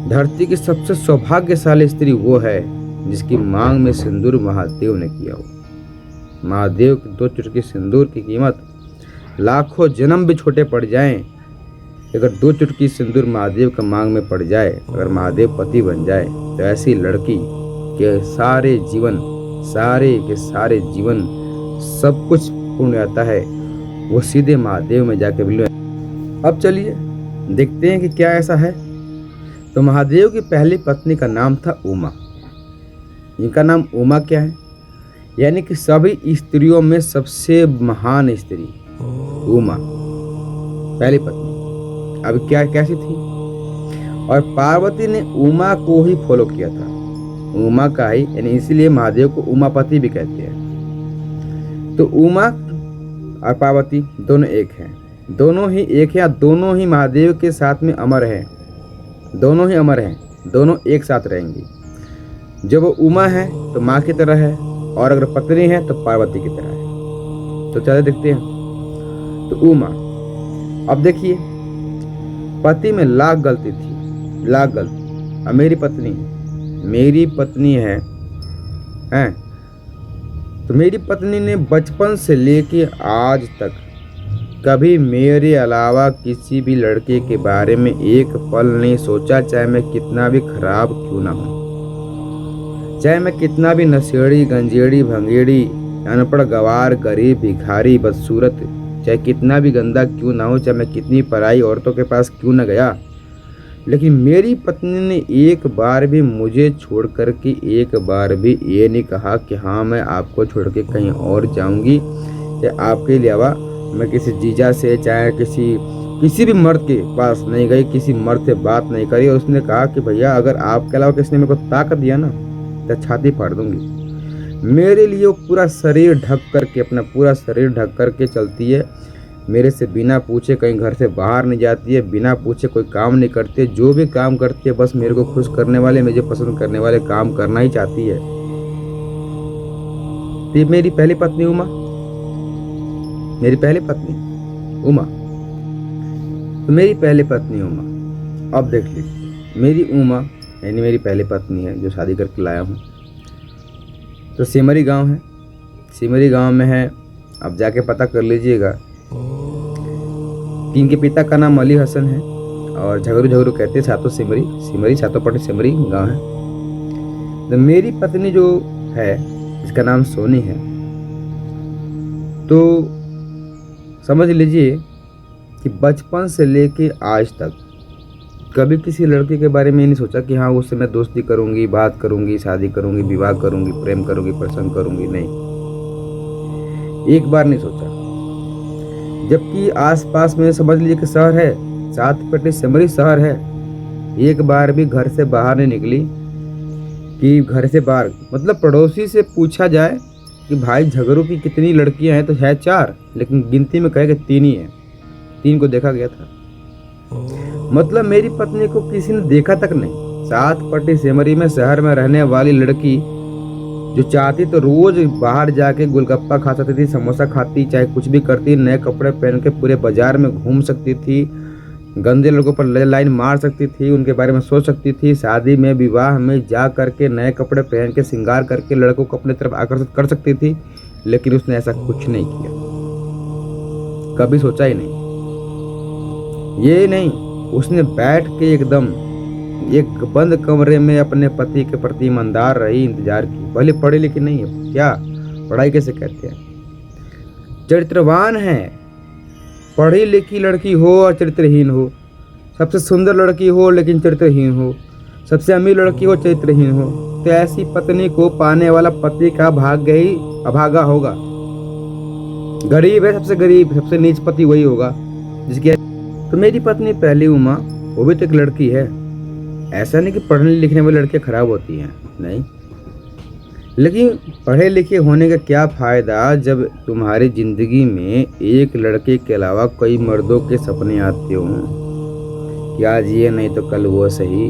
धरती की सबसे सौभाग्यशाली स्त्री वो है जिसकी मांग में सिंदूर महादेव ने किया हो। महादेव की 2 चुटकी सिंदूर की कीमत लाखों जन्म भी छोटे पड़ जाएं। अगर 2 चुटकी सिंदूर महादेव का मांग में पड़ जाए, अगर महादेव पति बन जाए, तो ऐसी लड़की के सारे के सारे जीवन सब कुछ पूर्ण आता है, वो सीधे महादेव में जाके मिले। अब चलिए देखते हैं कि क्या ऐसा है। तो महादेव की पहली पत्नी का नाम था उमा। इनका नाम उमा क्या है? यानी कि सभी स्त्रियों में सबसे महान स्त्री उमा, पहली पत्नी। अब क्या कैसी थी? और पार्वती ने उमा को ही फॉलो किया था, उमा का ही, यानी इसीलिए महादेव को उमापति भी कहते हैं। तो उमा और पार्वती दोनों एक हैं, दोनों ही एक हैं, दोनों ही महादेव के साथ में अमर हैं, दोनों ही अमर हैं, दोनों एक साथ रहेंगी। जब वो उमा है तो माँ की तरह है, और अगर पत्नी है तो पार्वती की तरह है। तो चलिए देखते हैं। तो उमा, अब देखिए पति में लाख गलती थी, लाख गलती। अब मेरी पत्नी है हैं, तो मेरी पत्नी ने बचपन से लेके आज तक कभी मेरे अलावा किसी भी लड़के के बारे में एक पल नहीं सोचा, चाहे मैं कितना भी खराब क्यों ना हूँ, चाहे मैं कितना भी नशेड़ी गंजेड़ी भंगेड़ी अनपढ़ गवार गरीब भिखारी बदसूरत, चाहे कितना भी गंदा क्यों ना हो, चाहे मैं कितनी पराई औरतों के पास क्यों ना गया, लेकिन मेरी पत्नी ने एक बार भी मुझे छोड़ कर के एक बार भी ये नहीं कहा कि हाँ मैं आपको छोड़ के कहीं और जाऊंगी, या आपके अलावा मैं किसी जीजा से चाहे किसी भी मर्द के पास नहीं गई, किसी मर्द से बात नहीं करी। और उसने कहा कि भैया अगर आपके अलावा किसी ने मेरे को ताकत दिया ना तो छाती फाड़ दूंगी। मेरे लिए वो पूरा शरीर ढक करके, अपना पूरा शरीर ढक करके चलती है, मेरे से बिना पूछे कहीं घर से बाहर नहीं जाती है, बिना पूछे कोई काम नहीं करती है, जो भी काम करती है बस मेरे को खुश करने वाले, मुझे पसंद करने वाले काम करना ही चाहती है। ये मेरी पहली पत्नी उमा, मेरी पहली पत्नी उमा, तो मेरी पहली पत्नी उमा। अब देख लीजिए, मेरी उमा यानी मेरी पहली पत्नी है जो शादी करके लाया हूँ। तो सिमरी गांव है, सिमरी गांव में है। अब जाके पता कर लीजिएगा कि इनके पिता का नाम अली हसन है और झगरू झगरू कहते सातों सिमरी सातों पटे सिमरी गांव है। तो मेरी पत्नी जो है इसका नाम सोनी है। तो समझ लीजिए कि बचपन से लेके आज तक कभी किसी लड़के के बारे में नहीं सोचा कि हाँ उससे मैं दोस्ती करूंगी, बात करूंगी, शादी करूंगी, विवाह करूंगी, प्रेम करूंगी, पसंद करूंगी, नहीं, एक बार नहीं सोचा। जबकि आसपास में समझ लीजिए कि शहर है, 7 पेटे सिमरी शहर है, एक बार भी घर से बाहर नहीं निकली। कि घर से बाहर मतलब पड़ोसी से पूछा जाए कि भाई झगड़ू की कितनी लड़कियां हैं तो है 4, लेकिन गिनती में कहे कि 3 ही है, 3 को देखा गया था। मतलब मेरी पत्नी को किसी ने देखा तक नहीं। 7 पट्टी सिमरी में शहर में रहने वाली लड़की जो चाहती तो रोज बाहर जाके गोलगप्पा खा सकती थी, समोसा खाती, चाहे कुछ भी करती, नए कपड़े पहन के पूरे बाजार में घूम सकती थी, गंदे लोगों पर लाइन मार सकती थी, उनके बारे में सोच सकती थी, शादी में विवाह में जा करके नए कपड़े पहन के श्रृंगार करके लड़कों को अपने तरफ आकर्षित कर सकती थी, लेकिन उसने ऐसा कुछ नहीं किया, कभी सोचा ही नहीं। ये नहीं, उसने बैठ के एकदम एक बंद कमरे में अपने पति के प्रति ईमानदार रही, इंतजार की। भले पढ़ी लिखी नहीं है, क्या पढ़ाई कैसे कहते हैं, चरित्रवान है। पढ़ी लिखी लड़की हो और चरित्रहीन हो, सबसे सुंदर लड़की हो लेकिन चरित्रहीन हो, सबसे अमीर लड़की हो चरित्रहीन हो, तो ऐसी पत्नी को पाने वाला पति का भाग्य ही अभागा होगा। गरीब है, सबसे गरीब, सबसे नीच पति वही होगा जिसकी। तो मेरी पत्नी पहली उमा, वो भी तो एक लड़की है। ऐसा नहीं कि पढ़ने लिखने वाली लड़कियां खराब होती हैं, नहीं, लेकिन पढ़े लिखे होने का क्या फ़ायदा जब तुम्हारी ज़िंदगी में एक लड़के के अलावा कई मर्दों के सपने आते हों कि आज ये नहीं तो कल वो सही।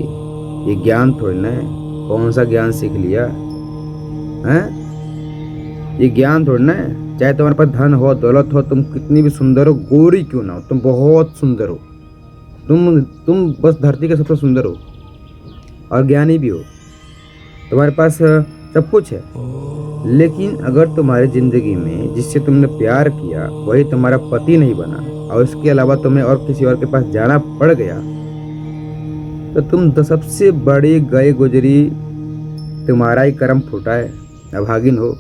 ये ज्ञान थोड़ी ना है, कौन सा ज्ञान सीख लिया हैं? ये ज्ञान थोड़ी ना है। चाहे तुम्हारे पास धन हो, दौलत हो, तुम कितनी भी सुंदर हो, गोरी क्यों ना हो, तुम बहुत सुंदर हो, तुम बस धरती के सबसे सुंदर हो और ज्ञानी भी हो, तुम्हारे पास सब कुछ है। लेकिन अगर तुम्हारी जिंदगी में जिससे तुमने प्यार किया वही तुम्हारा पति नहीं बना और इसके अलावा तुम्हें और किसी और के पास जाना पड़ गया, तो तुम तो सबसे बड़ी गए गुजरी, तुम्हारा ही कर्म फूटा है, अभागिन हो।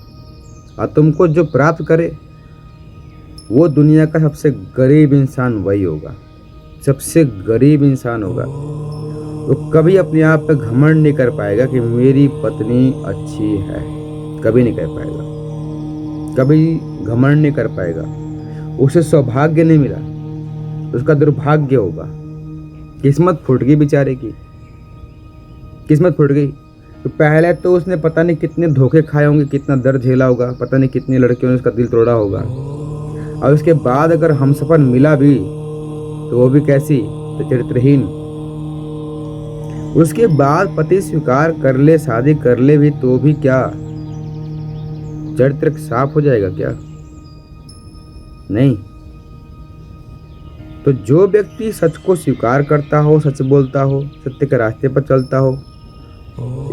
और तुमको जो प्राप्त करे वो दुनिया का सबसे गरीब इंसान वही होगा, सबसे गरीब इंसान होगा। वो कभी अपने आप पे घमंड नहीं कर पाएगा कि मेरी पत्नी अच्छी है, कभी नहीं कर पाएगा, कभी घमंड नहीं कर पाएगा। उसे सौभाग्य नहीं मिला, उसका दुर्भाग्य होगा। किस्मत फूट गई बेचारे की, किस्मत फूट गई। तो पहले तो उसने पता नहीं कितने धोखे खाए होंगे, कितना दर्द झेला होगा, पता नहीं कितनी लड़कियों ने उसका दिल तोड़ा होगा। और उसके बाद अगर हमसफर मिला भी तो वो भी कैसी, तो चरित्रहीन। उसके बाद पति स्वीकार कर ले, शादी कर ले भी तो भी क्या चरित्र साफ हो जाएगा क्या? नहीं। तो जो व्यक्ति सच को स्वीकार करता हो, सच बोलता हो, सत्य के रास्ते पर चलता हो,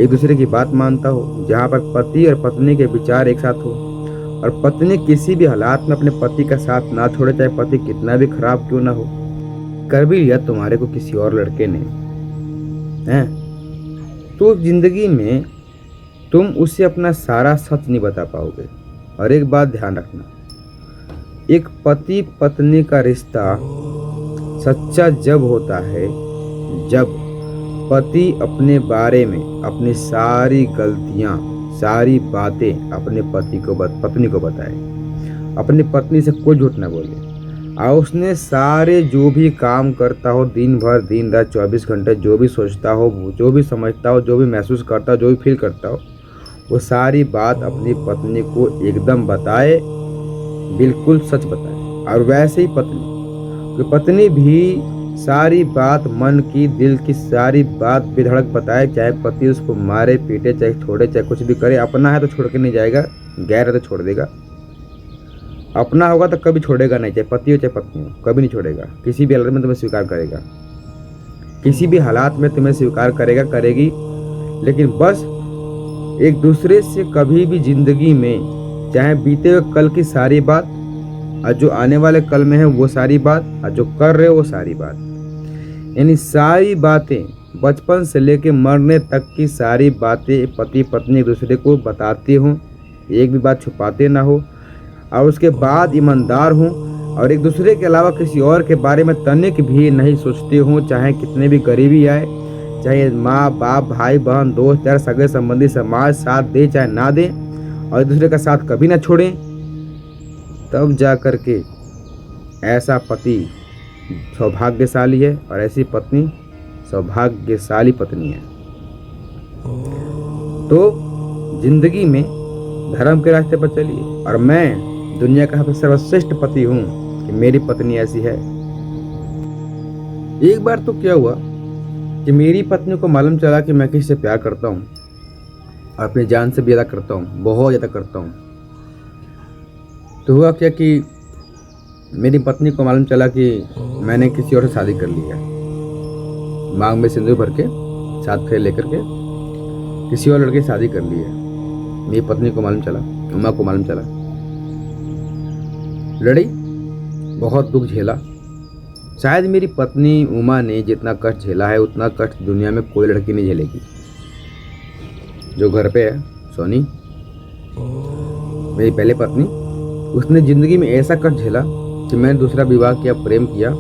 एक दूसरे की बात मानता हो, जहाँ पर पति और पत्नी के विचार एक साथ हो, और पत्नी किसी भी हालात में अपने पति का साथ ना छोड़े, चाहे पति कितना भी खराब क्यों ना हो। कर भी लिया तुम्हारे को किसी और लड़के ने, हैं, तो जिंदगी में तुम उसे अपना सारा सच नहीं बता पाओगे। और एक बात ध्यान रखना, एक पति पत्नी का रिश्ता सच्चा जब होता है जब पति अपने बारे में अपनी सारी गलतियां, सारी बातें अपने पत्नी को बताए, अपनी पत्नी से कोई झूठ न बोले, और उसने सारे जो भी काम करता हो दिन भर, दिन रात, 24 घंटे, जो भी सोचता हो, जो भी समझता हो, जो भी महसूस करता हो, जो भी फील करता हो, वो सारी बात अपनी पत्नी को एकदम बताए, बिल्कुल सच बताए। और वैसे ही पत्नी भी सारी बात, मन की, दिल की सारी बात बेधड़क बताए, चाहे पति उसको मारे पीटे, चाहे छोड़े, चाहे कुछ भी करे। अपना है तो छोड़ के नहीं जाएगा, गैर है तो छोड़ देगा। अपना होगा तो कभी छोड़ेगा नहीं, चाहे पति हो चाहे पत्नी हो, कभी नहीं छोड़ेगा। किसी भी हालत में तुम्हें स्वीकार करेगा, किसी भी हालात में तुम्हें स्वीकार करेगा, करेगी। लेकिन बस एक दूसरे से कभी भी जिंदगी में, चाहे बीते हुए कल की सारी बात, और जो आने वाले कल में है वो सारी बात, और जो कर रहे हो वो सारी बात, यानी सारी बातें, बचपन से लेके मरने तक की सारी बातें पति पत्नी एक दूसरे को बताते हों, एक भी बात छुपाते ना हो, और उसके बाद ईमानदार हों, और एक दूसरे के अलावा किसी और के बारे में तनिक भी नहीं सोचते हों, चाहे कितने भी गरीबी आए, चाहे माँ बाप, भाई बहन, दोस्त यार, सगे संबंधी, समाज साथ दे चाहे ना दे, और एक दूसरे का साथ कभी ना छोड़ें। तब जा कर के ऐसा पति सौभाग्यशाली है, और ऐसी पत्नी सौभाग्यशाली पत्नी है। तो जिंदगी में धर्म के रास्ते पर चलिए, और मैं दुनिया का सर्वश्रेष्ठ पति हूँ कि मेरी पत्नी ऐसी है। एक बार तो क्या हुआ कि मेरी पत्नी को मालूम चला कि मैं किसी से प्यार करता हूँ, अपनी जान से भी ज़्यादा करता हूँ, बहुत ज़्यादा करता हूँ। तो हुआ क्या कि मेरी पत्नी को मालूम चला कि मैंने किसी और से शादी कर ली है। मांग में सिंदूर भर के, साथ फेरे लेकर के किसी और लड़के से शादी कर ली है। मेरी पत्नी को मालूम चला, उमा को मालूम चला, लड़ी, बहुत दुख झेला। शायद मेरी पत्नी उमा ने जितना कष्ट झेला है उतना कष्ट दुनिया में कोई लड़की नहीं झेलेगी। जो घर पे है सोनी, मेरी पहले पत्नी, उसने ज़िंदगी में ऐसा कष्ट झेला कि मैंने दूसरा विवाह किया, प्रेम किया,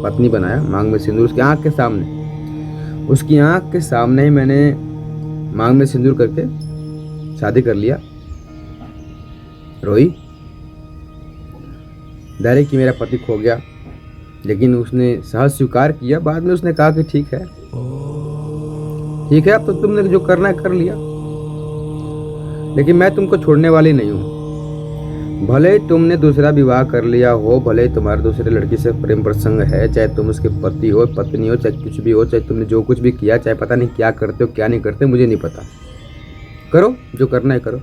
पत्नी बनाया, मांग में सिंदूर उसकी आँख के सामने ही मैंने मांग में सिंदूर करके शादी कर लिया। रोई, डरे कि मेरा पति खो गया, लेकिन उसने सहज स्वीकार किया। बाद में उसने कहा कि ठीक है अब तो तुमने जो करना है कर लिया, लेकिन मैं तुमको छोड़ने वाली नहीं हूँ। भले ही तुमने दूसरा विवाह कर लिया हो, भले ही तुम्हारे दूसरे लड़की से प्रेम प्रसंग है, चाहे तुम उसके पति हो, पत्नी हो, चाहे कुछ भी हो, चाहे तुमने जो कुछ भी किया, चाहे पता नहीं क्या करते हो क्या नहीं करते, मुझे नहीं पता। करो जो करना है करो,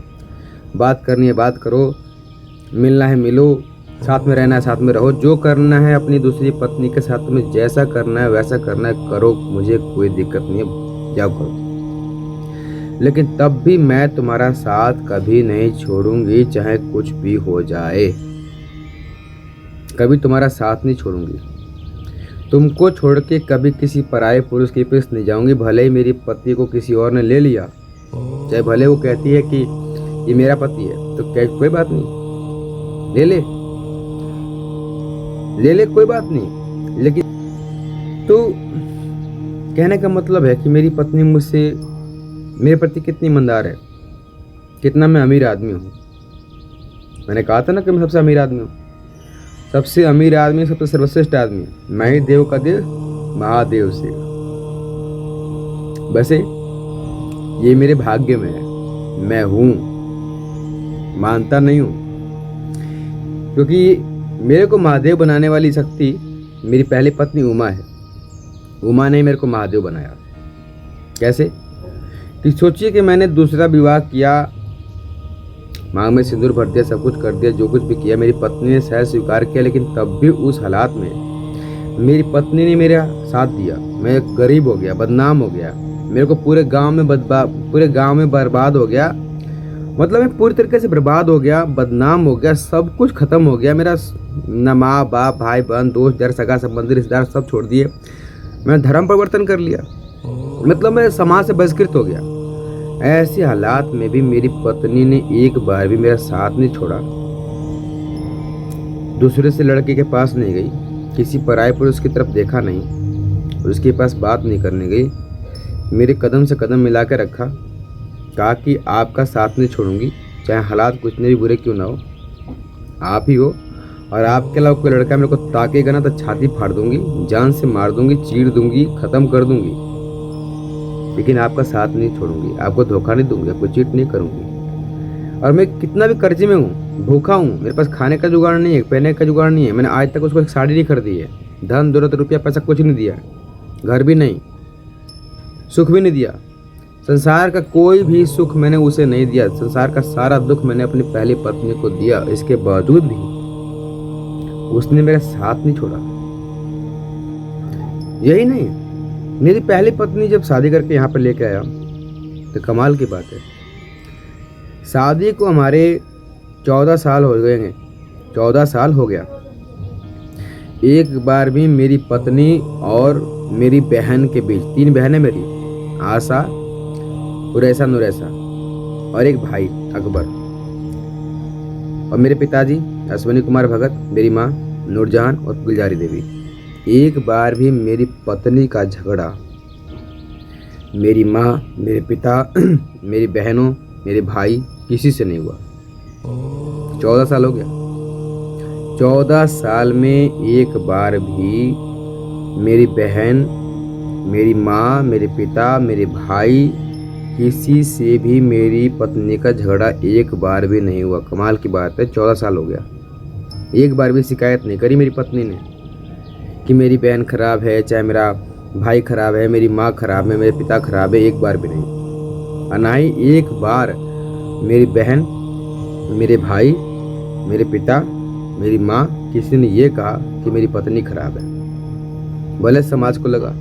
बात करनी है बात करो, मिलना है मिलो, साथ में रहना है साथ में रहो, जो करना है अपनी दूसरी पत्नी के साथ तुम्हें जैसा करना है वैसा करना है करो, मुझे कोई दिक्कत नहीं है, जाओ करो। लेकिन तब भी मैं तुम्हारा साथ कभी नहीं छोड़ूंगी, चाहे कुछ भी हो जाए, कभी तुम्हारा साथ नहीं छोड़ूंगी। तुमको छोड़ के कभी किसी पराये पुरुष के पास नहीं जाऊंगी। भले ही मेरी पति को किसी और ने ले लिया, चाहे भले वो कहती है कि ये मेरा पति है, तो क्या कोई बात नहीं, ले ले कोई बात नहीं। लेकिन तो कहने का मतलब है कि मेरी पत्नी मुझसे, मेरे प्रति कितनी ईमानदार है, कितना मैं अमीर आदमी हूँ। मैंने कहा था ना कि मैं सबसे अमीर आदमी हूँ, सबसे अमीर आदमी, सबसे सर्वश्रेष्ठ आदमी, मैं ही देव का देव, महादेव से। वैसे ये मेरे भाग्य में है, मैं हूँ, मानता नहीं हूँ, क्योंकि मेरे को महादेव बनाने वाली शक्ति मेरी पहली पत्नी उमा है। उमा ने मेरे को महादेव बनाया। कैसे कि सोचिए कि मैंने दूसरा विवाह किया, मांग में सिंदूर भर दिया, सब कुछ कर दिया, जो कुछ भी किया, मेरी पत्नी ने सहज स्वीकार किया, लेकिन तब भी उस हालात में मेरी पत्नी ने मेरा साथ दिया, मैं गरीब हो गया, बदनाम हो गया, मेरे को पूरे गांव में बर्बाद हो गया। मतलब मैं पूरी तरीके से बर्बाद हो गया, बदनाम हो गया, सब कुछ खत्म हो गया मेरा। न माँ बाप, भाई बहन, दोस्त यार, सगा संबंधी, रिश्तेदार सब छोड़ दिए। मैंने धर्म परिवर्तन कर लिया, मतलब मैं समाज से बहिष्कृत हो गया। ऐसे हालात में भी मेरी पत्नी ने एक बार भी मेरा साथ नहीं छोड़ा। दूसरे से लड़के के पास नहीं गई, किसी पराये पुरुष की तरफ देखा नहीं, उसके पास बात नहीं करने गई, मेरे कदम से कदम मिला के रखा। कहा कि आपका साथ नहीं छोड़ूंगी, चाहे हालात कितने भी बुरे क्यों ना हो, आप ही हो, और आपके अलावा कोई लड़का मेरे को ताकेगा ना तो छाती फाड़ दूंगी, जान से मार दूंगी, चीर दूंगी, खत्म कर दूंगी, लेकिन आपका साथ नहीं छोड़ूंगी, आपको धोखा नहीं दूंगी, आपको चीट नहीं करूंगी। और मैं कितना भी कर्जे में हूँ, भूखा हूँ, मेरे पास खाने का जुगाड़ नहीं है, पहनने का जुगाड़ नहीं है, मैंने आज तक उसको एक साड़ी नहीं खरीदी है, धन दौलत रुपया पैसा कुछ नहीं दिया, घर भी नहीं, सुख भी नहीं दिया, संसार का कोई भी सुख मैंने उसे नहीं दिया, संसार का सारा दुख मैंने अपनी पहली पत्नी को दिया। इसके बावजूद भी उसने मेरा साथ नहीं छोड़ा। यही नहीं, मेरी पहली पत्नी जब शादी करके यहाँ पर लेके आया तो कमाल की बात है, शादी को हमारे 14 साल हो गए, 14 साल हो गया, एक बार भी मेरी पत्नी और मेरी बहन के बीच, 3 बहनें मेरी, आशा, उरैसा, नुरैसा, और एक भाई अकबर, और मेरे पिताजी अश्विनी कुमार भगत, मेरी माँ नूरजहान और गुलजारी देवी। एक बार भी मेरी पत्नी का झगड़ा मेरी माँ, मेरे पिता, मेरी बहनों, मेरे भाई, किसी से नहीं हुआ। 14 साल हो गया, 14 साल में एक बार भी मेरी बहन, मेरी माँ, मेरे पिता, मेरे भाई, किसी से भी मेरी पत्नी का झगड़ा एक बार भी नहीं हुआ। कमाल की बात है, 14 साल हो गया, एक बार भी शिकायत नहीं करी मेरी पत्नी ने कि मेरी बहन खराब है, चाहे मेरा भाई खराब है, मेरी माँ खराब है, मेरे पिता खराब है, एक बार भी नहीं। और ना ही एक बार मेरी बहन, मेरे भाई, मेरे पिता, मेरी माँ, किसी ने ये कहा कि मेरी पत्नी खराब है, भले समाज को लगा।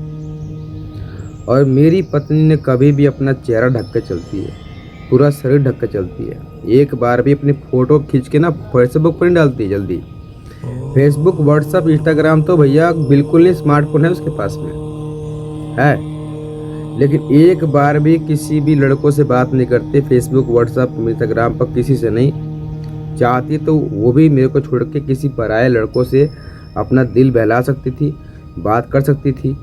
और मेरी पत्नी ने कभी भी अपना चेहरा ढक के चलती है, पूरा शरीर ढक के चलती है, एक बार भी अपनी फ़ोटो खींच के ना फेसबुक पर नहीं डालती जल्दी। फेसबुक, व्हाट्सअप, इंस्टाग्राम तो भैया बिल्कुल नहीं, स्मार्टफोन है उसके पास में है, लेकिन एक बार भी किसी भी लड़कों से बात नहीं करते, फेसबुक, व्हाट्सअप, इंस्टाग्राम पर किसी से नहीं। चाहती तो वो भी मेरे को छोड़ के किसी पराये लड़कों से अपना दिल बहला सकती थी, बात कर सकती थी,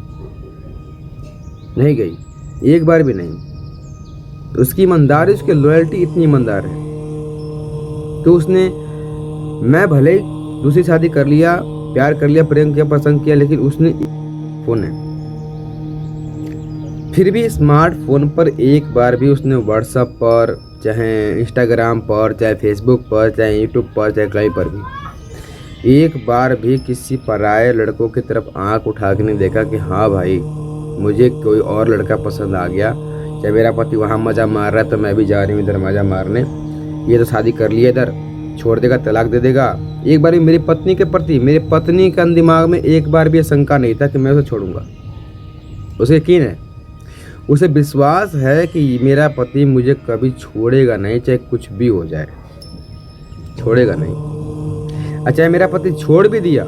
नहीं गई, एक बार भी नहीं। तो उसकी ईमानदारी, उसकी लॉयल्टी इतनी ईमानदार है तो उसने, मैं भले ही दूसरी शादी कर लिया, प्यार कर लिया, प्रेम किया, पसंद किया, लेकिन उसने फोन है, फिर भी स्मार्टफोन पर एक बार भी उसने व्हाट्सएप पर, चाहे इंस्टाग्राम पर, चाहे फेसबुक पर, चाहे यूट्यूब पर, चाहे कहीं पर भी एक बार भी किसी पराये लड़कों की तरफ आंख उठा के नहीं देखा कि हाँ भाई मुझे कोई और लड़का पसंद आ गया, चाहे मेरा पति वहाँ मज़ा मार रहा है तो मैं भी जा रही हूँ इधर मज़ा मारने, ये तो शादी कर लिया, इधर छोड़ देगा, तलाक दे देगा। एक बार भी मेरी पत्नी के प्रति, मेरी पत्नी का दिमाग में एक बार भी शंका नहीं था कि मैं उसे छोड़ूंगा। उसे यकीन है, उसे विश्वास है कि मेरा पति मुझे कभी छोड़ेगा नहीं, चाहे कुछ भी हो जाए, छोड़ेगा नहीं। अच्छा, मेरा पति छोड़ भी दिया,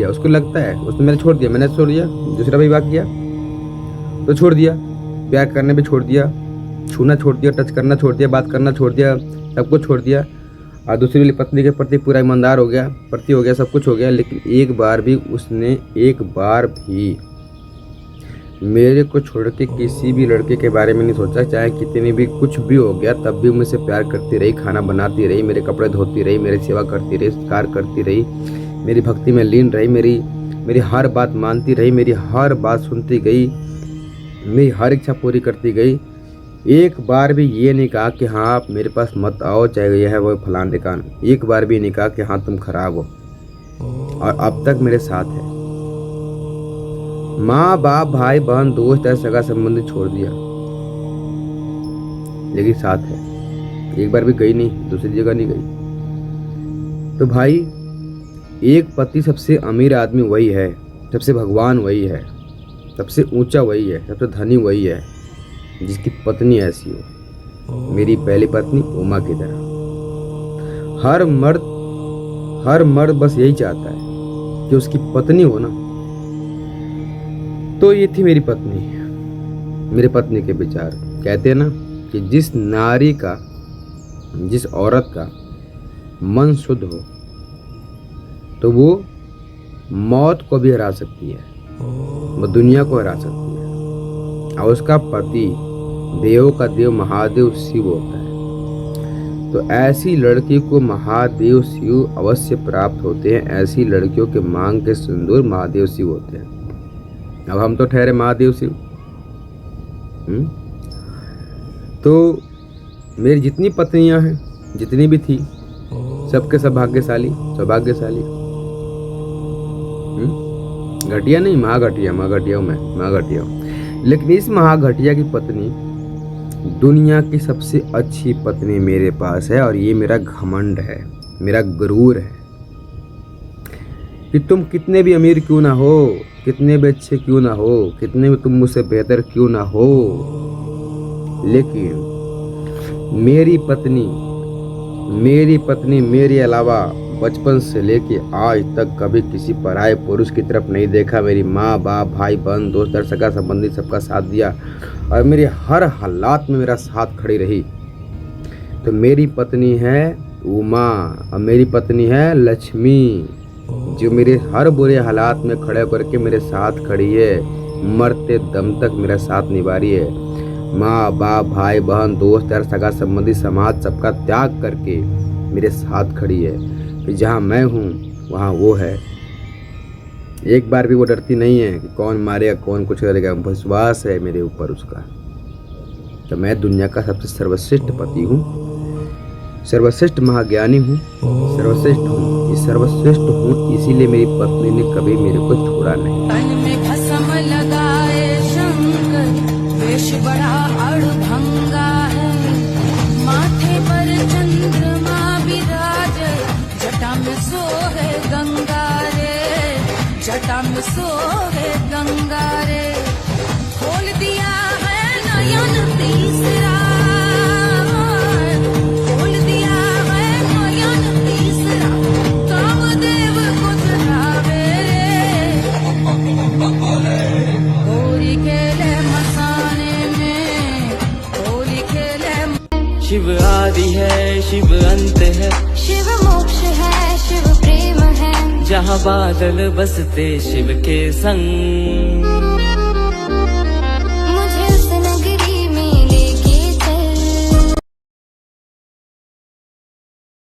उसको लगता है उसने मैंने छोड़ दिया, मैंने छोड़ दिया, दूसरा विवाह किया तो छोड़ दिया, प्यार करने भी छोड़ दिया, छूना छोड़ दिया, टच करना छोड़ दिया, बात करना छोड़ दिया, सब कुछ छोड़ दिया, और दूसरी वाली पत्नी के प्रति पूरा ईमानदार हो गया, प्रति हो गया, सब कुछ हो गया। लेकिन एक बार भी उसने, एक बार भी मेरे को छोड़ के किसी भी लड़के के बारे में नहीं सोचा, चाहे कितनी भी कुछ भी हो गया तब भी मुझसे प्यार करती रही, खाना बनाती रही, मेरे कपड़े धोती रही, मेरी सेवा करती रही, सत्कार करती रही, मेरी भक्ति में लीन रही, मेरी हर बात मानती रही, मेरी हर बात सुनती गई, मेरी हर इच्छा पूरी करती गई। एक बार भी ये नहीं कहा कि हाँ आप मेरे पास मत आओ, चाहे यह है वो फलान ठिकान, एक बार भी नहीं कहा कि हाँ तुम खराब हो, और अब तक मेरे साथ है। माँ बाप, भाई बहन, दोस्त, सगा संबंधी छोड़ दिया, लेकिन साथ है, एक बार भी गई नहीं, दूसरी जगह नहीं गई। तो भाई एक पति सबसे अमीर आदमी वही है, सबसे भगवान वही है, सबसे ऊंचा वही है, सबसे धनी वही है जिसकी पत्नी ऐसी हो। मेरी पहली पत्नी उमा की तरह। हर मर्द बस यही चाहता है कि उसकी पत्नी हो ना। तो ये थी मेरी पत्नी, मेरे पत्नी के विचार। कहते हैं ना कि जिस नारी का, जिस औरत का मन शुद्ध हो तो वो मौत को भी हरा सकती है, वो दुनिया को हरा सकती है। और उसका पति देवों का देव महादेव शिव होता है। तो ऐसी लड़की को महादेव शिव अवश्य प्राप्त होते हैं। ऐसी लड़कियों के मांग के सिंदूर महादेव शिव होते हैं। अब हम तो ठहरे महादेव शिव। तो मेरी जितनी पत्नियां हैं, जितनी भी थी, सबके सब भाग्यशाली, सौभाग्यशाली। घटिया नहीं, महाघटिया हूँ। लेकिन इस महाघटिया की पत्नी दुनिया की सबसे अच्छी पत्नी मेरे पास है। और ये मेरा घमंड है, मेरा गुरूर है कि तुम कितने भी अमीर क्यों ना हो, कितने भी अच्छे क्यों ना हो, कितने भी तुम मुझसे बेहतर क्यों ना हो, लेकिन मेरी पत्नी मेरे अलावा बचपन से लेके आज तक कभी किसी पराये पुरुष की तरफ नहीं देखा। मेरी माँ बाप भाई बहन दोस्त दर सगा संबंधी सबका साथ दिया और मेरे हर हालात में मेरा साथ खड़ी रही। तो मेरी पत्नी है उमा और मेरी पत्नी है लक्ष्मी, जो मेरे हर बुरे हालात में खड़े करके मेरे साथ खड़ी है, मरते दम तक मेरा साथ निभा रही है। माँ बाप भाई बहन दोस्त यार सगा संबंधी समाज सबका त्याग करके मेरे साथ खड़ी है। फिर जहाँ मैं हूँ वहाँ वो है। एक बार भी वो डरती नहीं है कि कौन मारेगा कौन कुछ करेगा। विश्वास है मेरे ऊपर उसका। तो मैं दुनिया का सबसे सर्वश्रेष्ठ पति हूँ, सर्वश्रेष्ठ महाज्ञानी हूँ, सर्वश्रेष्ठ हूँ। ये सर्वश्रेष्ठ हूँ इसीलिए मेरी पत्नी ने कभी मेरे को छोड़ा नहीं। तन में भस्म लगाए शंकर, वेश बड़ा अड़भंगा है, माथे पर चंद्रमा विराजे, जटा में सोहे गंगा रे, जटा में सोहे गंगा रे। खोल दिया है नयन तीसरा, खोल दिया है नयन तीसरा, कामदेव को जगावे रे। होली खेले मसाने में, होली खेले। शिव आदि है, शिव अंत है, शिव मोक्ष है, शिव प्रेम है, जहाँ बादल बसते शिव के संग।